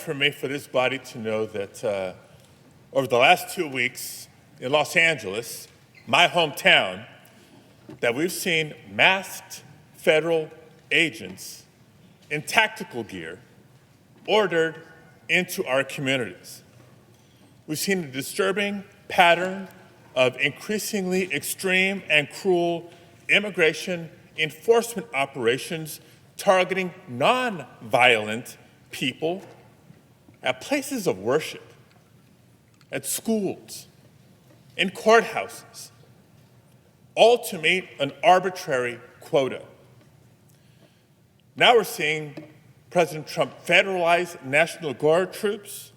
For me, for this body to know that over the last 2 weeks in Los Angeles, my hometown, that we've seen masked federal agents in tactical gear ordered into our communities. We've seen a disturbing pattern of increasingly extreme and cruel immigration enforcement operations targeting non-violent people at places of worship, at schools, in courthouses, all to meet an arbitrary quota. Now we're seeing President Trump federalize National Guard troops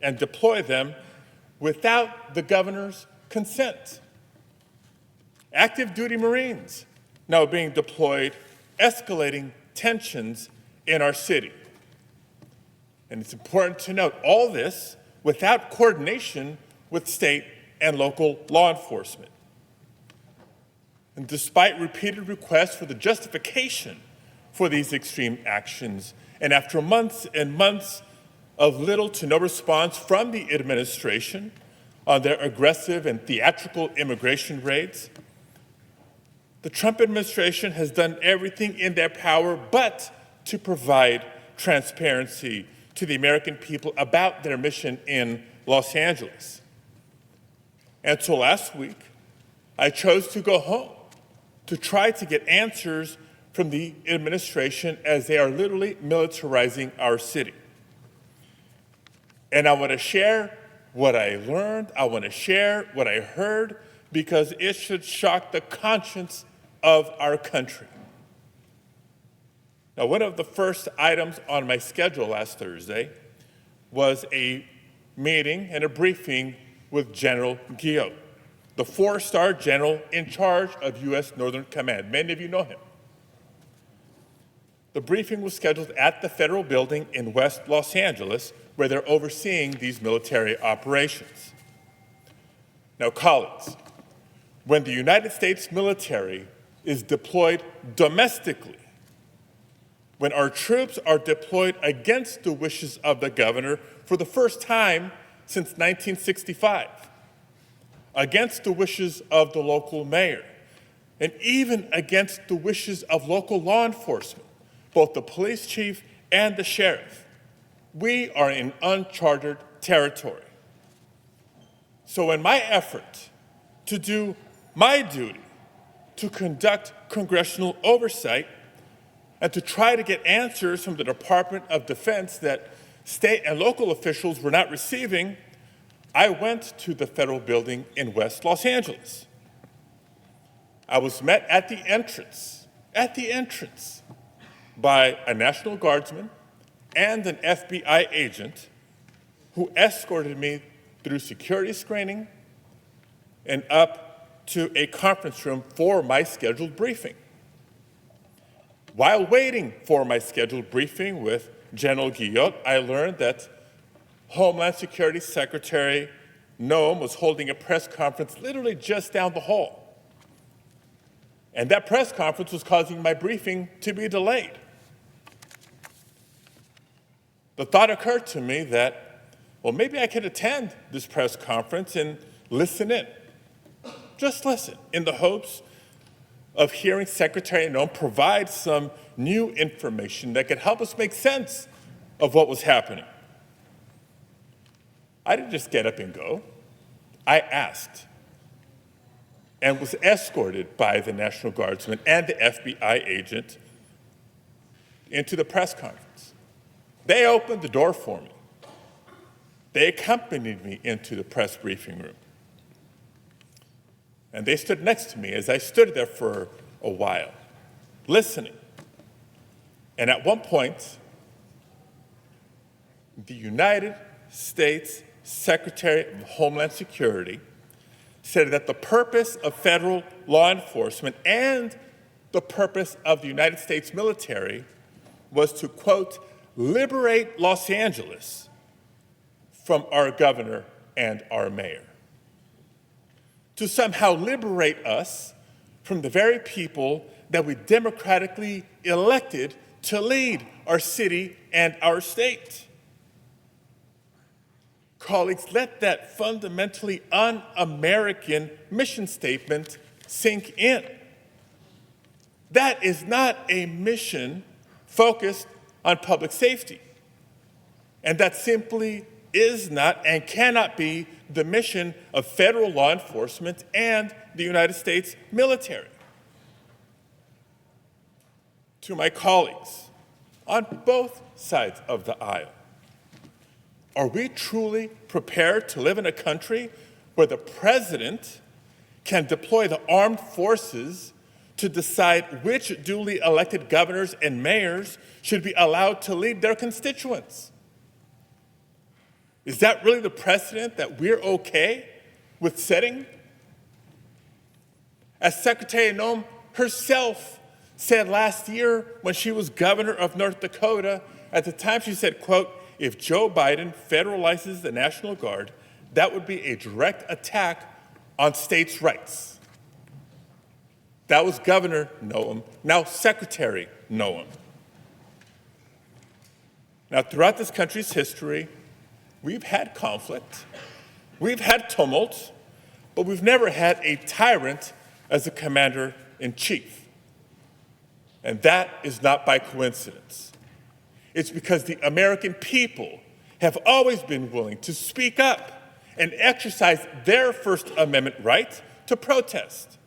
and deploy them without the governor's consent. Active duty Marines now being deployed, escalating tensions in our city. And it's important to note all this without coordination with state and local law enforcement. And despite repeated requests for the justification for these extreme actions, and after months and months of little to no response from the administration on their aggressive and theatrical immigration raids, the Trump administration has done everything in their power but to provide transparency to the American people about their mission in Los Angeles. And so last week, I chose to go home to try to get answers from the administration as they are literally militarizing our city. And I want to share what I learned, I want to share what I heard, because it should shock the conscience of our country. Now, one of the first items on my schedule last Thursday was a meeting and a briefing with General Guillot, the four-star general in charge of U.S. Northern Command. Many of you know him. The briefing was scheduled at the federal building in West Los Angeles, where they're overseeing these military operations. Now, colleagues, when the United States military is deployed domestically, when our troops are deployed against the wishes of the governor for the first time since 1965, against the wishes of the local mayor, and even against the wishes of local law enforcement, both the police chief and the sheriff, we are in uncharted territory. So in my effort to do my duty to conduct congressional oversight and to try to get answers from the Department of Defense that state and local officials were not receiving, I went to the federal building in West Los Angeles. I was met at the entrance, by a National Guardsman and an FBI agent who escorted me through security screening and up to a conference room for my scheduled briefing. While waiting for my scheduled briefing with General Guillot, I learned that Homeland Security Secretary Noem was holding a press conference literally just down the hall. And that press conference was causing my briefing to be delayed. The thought occurred to me that, well, maybe I could attend this press conference and listen in. Just listen, in the hopes of hearing Secretary Noem provide some new information that could help us make sense of what was happening. I didn't just get up and go. I asked and was escorted by the National Guardsman and the FBI agent into the press conference. They opened the door for me. They accompanied me into the press briefing room. And they stood next to me as I stood there for a while, listening. And at one point, the United States Secretary of Homeland Security said that the purpose of federal law enforcement and the purpose of the United States military was to, quote, liberate Los Angeles from our governor and our mayor. To somehow liberate us from the very people that we democratically elected to lead our city and our state. colleagues, let that fundamentally un-American mission statement sink in. That is not a mission focused on public safety. And that simply is not and cannot be the mission of federal law enforcement and the United States military. To my colleagues on both sides of the aisle, are we truly prepared to live in a country where the president can deploy the armed forces to decide which duly elected governors and mayors should be allowed to lead their constituents? Is that really the precedent that we're okay with setting? As Secretary Noem herself said last year when she was governor of North Dakota, at the time she said, quote, "If Joe Biden federalizes the National Guard, that would be a direct attack on states' rights." That was Governor Noem, now Secretary Noem. Now, throughout this country's history, we've had conflict, we've had tumult, but we've never had a tyrant as a commander-in-chief. And that is not by coincidence. It's because the American people have always been willing to speak up and exercise their First Amendment right to protest,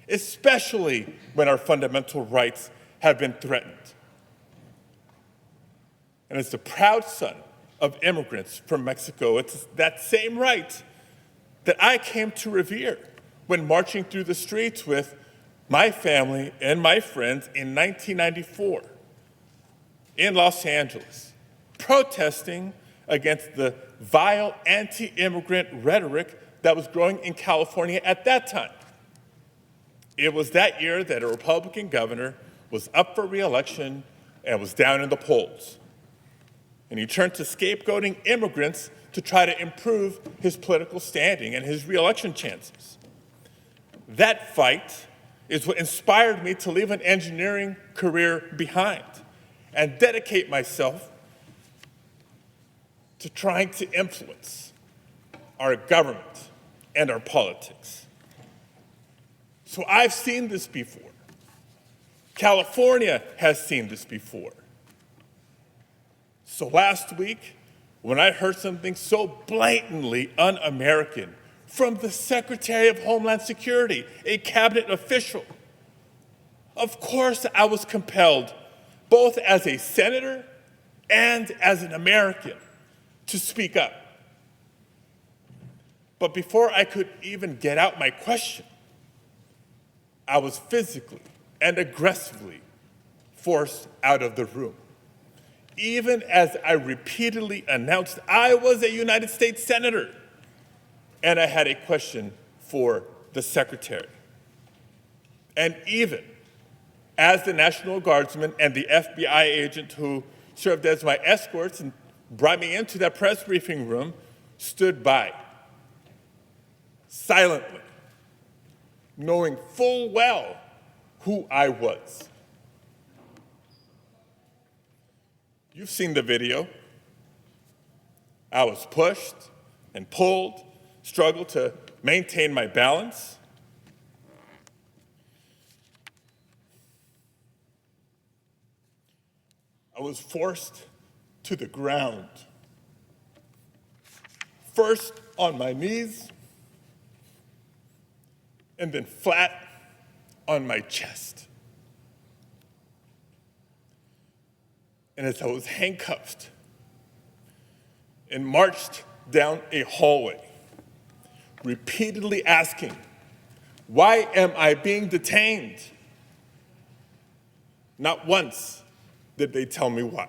especially when our fundamental rights have been threatened. And as the proud son of immigrants from Mexico, it's that same right that I came to revere when marching through the streets with my family and my friends in 1994 in Los Angeles, protesting against the vile anti-immigrant rhetoric that was growing in California at that time. It was that year that a Republican governor was up for re-election and was down in the polls. And he turned to scapegoating immigrants to try to improve his political standing and his re-election chances. That fight is what inspired me to leave an engineering career behind and dedicate myself to trying to influence our government and our politics. So I've seen this before. California has seen this before. So last week, when I heard something so blatantly un-American from the Secretary of Homeland Security, a cabinet official, of course I was compelled, both as a senator and as an American, to speak up. But before I could even get out my question, I was physically and aggressively forced out of the room, even as I repeatedly announced I was a United States senator and I had a question for the secretary. And even as the National Guardsman and the FBI agent who served as my escorts and brought me into that press briefing room stood by, silently, knowing full well who I was. You've seen the video. I was pushed and pulled, struggled to maintain my balance. I was forced to the ground, first on my knees, and then flat on my chest. And as I was handcuffed and marched down a hallway, repeatedly asking, why am I being detained? Not once did they tell me why.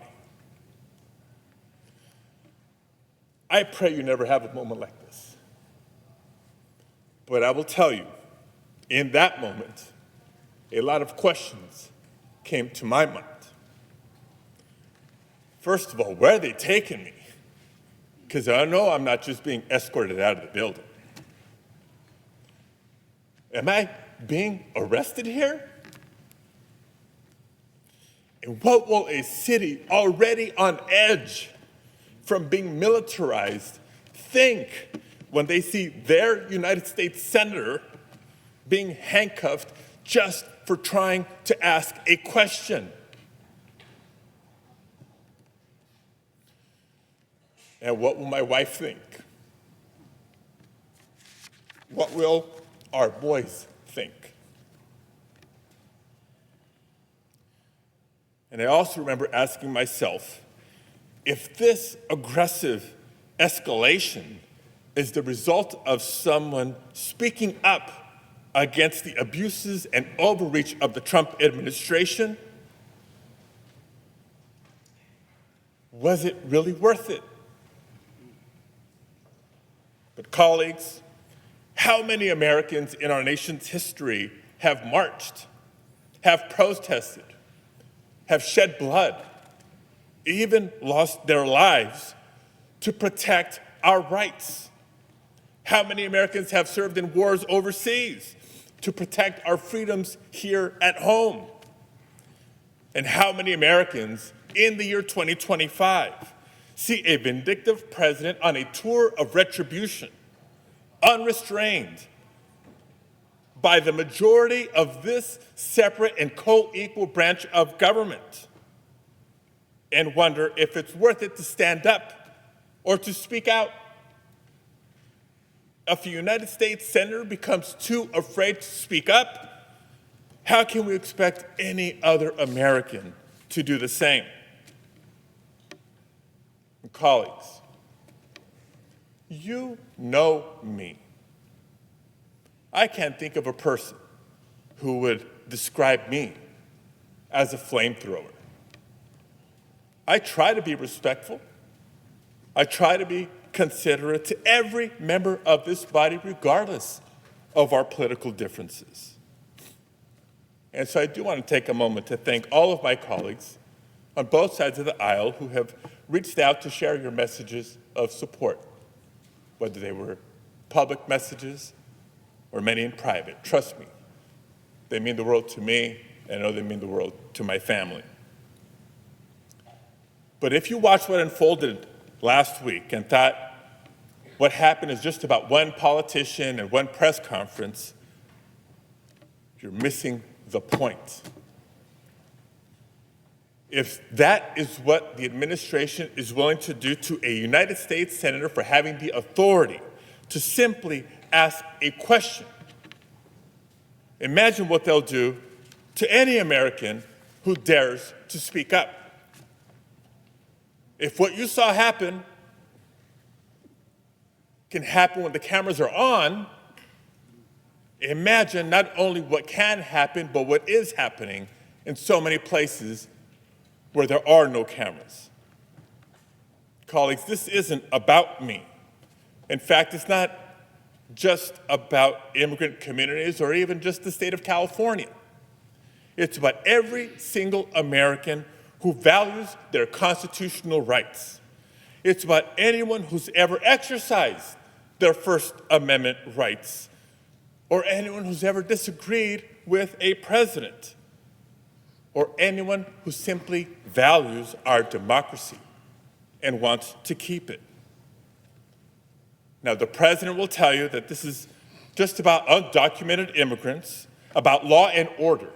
I pray you never have a moment like this. But I will tell you, in that moment, a lot of questions came to my mind. First of all, where are they taking me? Because I know I'm not just being escorted out of the building. Am I being arrested here? And what will a city already on edge from being militarized think when they see their United States senator being handcuffed just for trying to ask a question? And what will my wife think? What will our boys think? And I also remember asking myself, if this aggressive escalation is the result of someone speaking up against the abuses and overreach of the Trump administration, was it really worth it? But colleagues, how many Americans in our nation's history have marched, have protested, have shed blood, even lost their lives to protect our rights? How many Americans have served in wars overseas to protect our freedoms here at home? And how many Americans in the year 2025 see a vindictive president on a tour of retribution, unrestrained by the majority of this separate and co-equal branch of government, and wonder if it's worth it to stand up or to speak out? If a United States senator becomes too afraid to speak up, how can we expect any other American to do the same? And colleagues, you know me. I can't think of a person who would describe me as a flamethrower. I try to be respectful. I try to be considerate to every member of this body, regardless of our political differences. And so I do want to take a moment to thank all of my colleagues on both sides of the aisle who have reached out to share your messages of support, whether they were public messages or many in private. Trust me, they mean the world to me, and I know they mean the world to my family. But if you watched what unfolded last week and thought what happened is just about one politician and one press conference, you're missing the point. If that is what the administration is willing to do to a United States senator for having the authority to simply ask a question, imagine what they'll do to any American who dares to speak up. If what you saw happen can happen when the cameras are on, imagine not only what can happen, but what is happening in so many places where there are no cameras. Colleagues, this isn't about me. In fact, it's not just about immigrant communities or even just the state of California. It's about every single American who values their constitutional rights. It's about anyone who's ever exercised their First Amendment rights, or anyone who's ever disagreed with a president, or anyone who simply values our democracy and wants to keep it. Now, the president will tell you that this is just about undocumented immigrants, about law and order,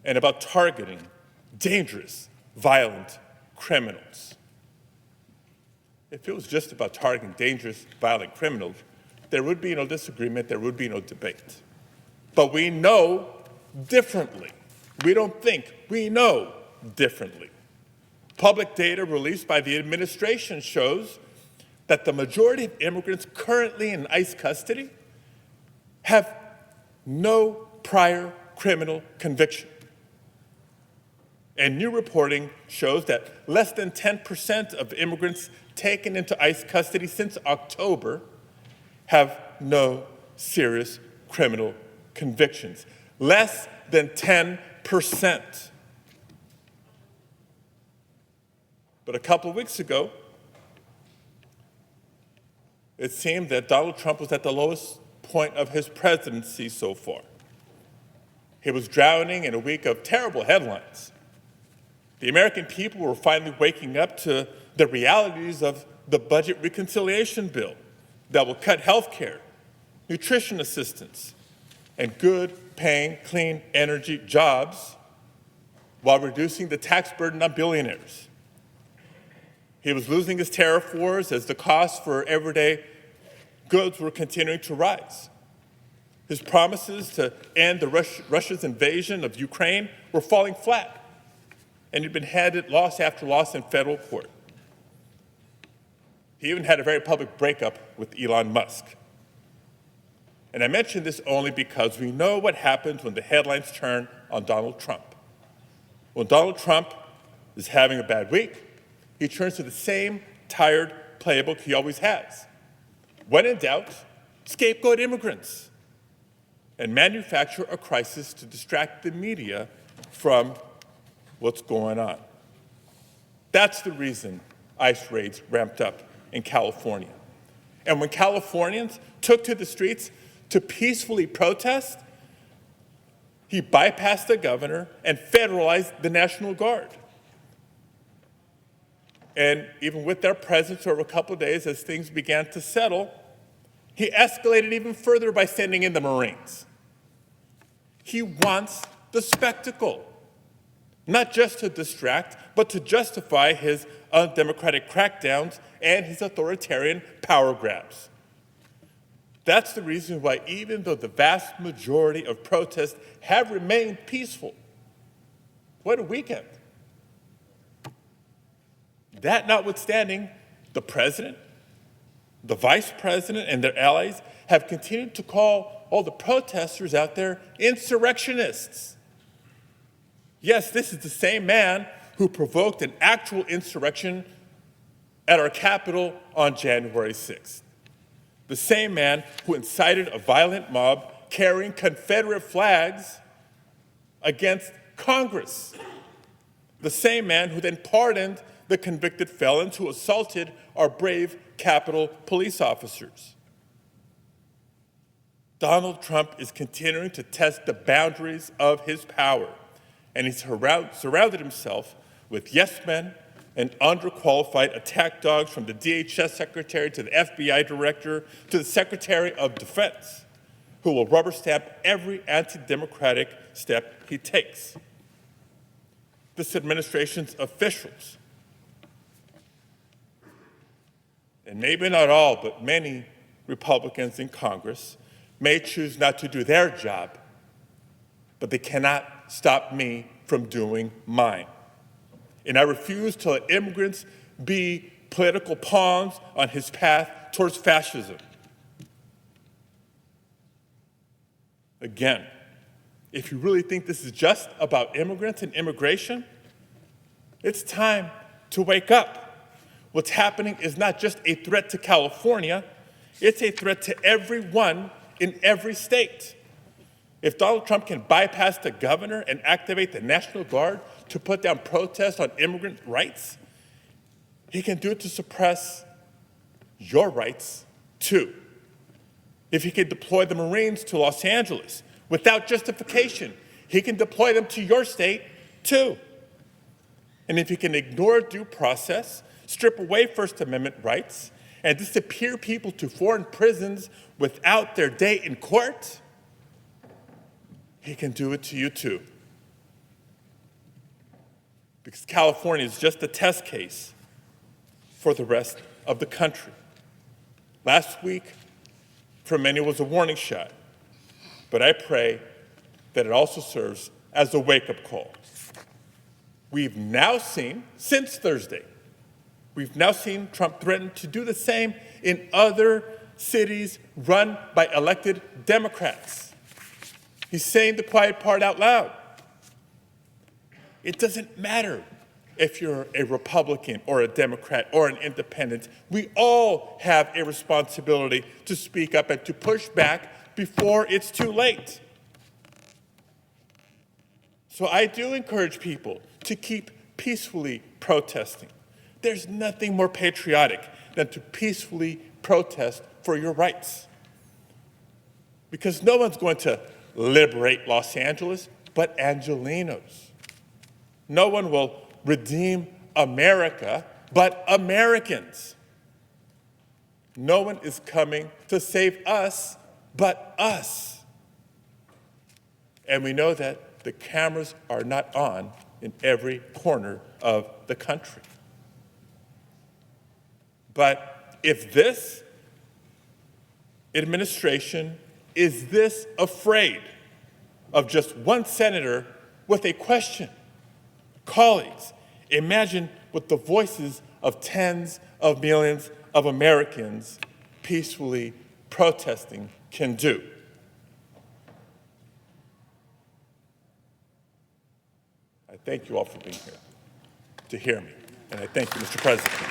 and about targeting dangerous, violent criminals. If it was just about targeting dangerous, violent criminals, there would be no disagreement, there would be no debate. But we know differently. We don't think, we know differently. Public data released by the administration shows that the majority of immigrants currently in ICE custody have no prior criminal conviction. And new reporting shows that less than 10% of immigrants taken into ICE custody since October have no serious criminal convictions. Less than 10%. But a couple weeks ago, it seemed that Donald Trump was at the lowest point of his presidency so far. He was drowning in a week of terrible headlines. The American people were finally waking up to the realities of the budget reconciliation bill that will cut health care, nutrition assistance, and good-paying, clean energy jobs while reducing the tax burden on billionaires. He was losing his tariff wars as the costs for everyday goods were continuing to rise. His promises to end Russia's invasion of Ukraine were falling flat, and he'd been handed loss after loss in federal court. He even had a very public breakup with Elon Musk. And I mention this only because we know what happens when the headlines turn on Donald Trump. When Donald Trump is having a bad week, he turns to the same tired playbook he always has. When in doubt, scapegoat immigrants and manufacture a crisis to distract the media from what's going on. That's the reason ICE raids ramped up in California. And when Californians took to the streets to peacefully protest, he bypassed the governor and federalized the National Guard. And even with their presence over a couple of days, as things began to settle, he escalated even further by sending in the Marines. He wants the spectacle, not just to distract, but to justify his undemocratic crackdowns and his authoritarian power grabs. That's the reason why, even though the vast majority of protests have remained peaceful, what a weekend. That notwithstanding, the president, the vice president, and their allies have continued to call all the protesters out there insurrectionists. Yes, this is the same man who provoked an actual insurrection at our Capitol on January 6th. The same man who incited a violent mob carrying Confederate flags against Congress. The same man who then pardoned the convicted felons who assaulted our brave Capitol police officers. Donald Trump is continuing to test the boundaries of his power, and he's surrounded himself with yes men and underqualified attack dogs, from the DHS secretary to the FBI director to the Secretary of Defense, who will rubber stamp every anti-democratic step he takes. This administration's officials, and maybe not all, but many Republicans in Congress, may choose not to do their job, but they cannot stop me from doing mine. And I refuse to let immigrants be political pawns on his path towards fascism. Again, if you really think this is just about immigrants and immigration, it's time to wake up. What's happening is not just a threat to California, it's a threat to everyone in every state. If Donald Trump can bypass the governor and activate the National Guard to put down protests on immigrant rights, he can do it to suppress your rights too. If he can deploy the Marines to Los Angeles without justification, he can deploy them to your state too. And if he can ignore due process, strip away First Amendment rights, and disappear people to foreign prisons without their day in court, he can do it to you too. Because California is just a test case for the rest of the country. Last week, for many, was a warning shot, but I pray that it also serves as a wake-up call. We've now seen, since Thursday, we've now seen Trump threaten to do the same in other cities run by elected Democrats. He's saying the quiet part out loud. It doesn't matter if you're a Republican or a Democrat or an independent. We all have a responsibility to speak up and to push back before it's too late. So I do encourage people to keep peacefully protesting. There's nothing more patriotic than to peacefully protest for your rights. Because no one's going to liberate Los Angeles but Angelenos. No one will redeem America but Americans. No one is coming to save us but us. And we know that the cameras are not on in every corner of the country. But if this administration is this afraid of just one senator with a question, colleagues, imagine what the voices of tens of millions of Americans peacefully protesting can do. I thank you all for being here to hear me, and I thank you, Mr. President.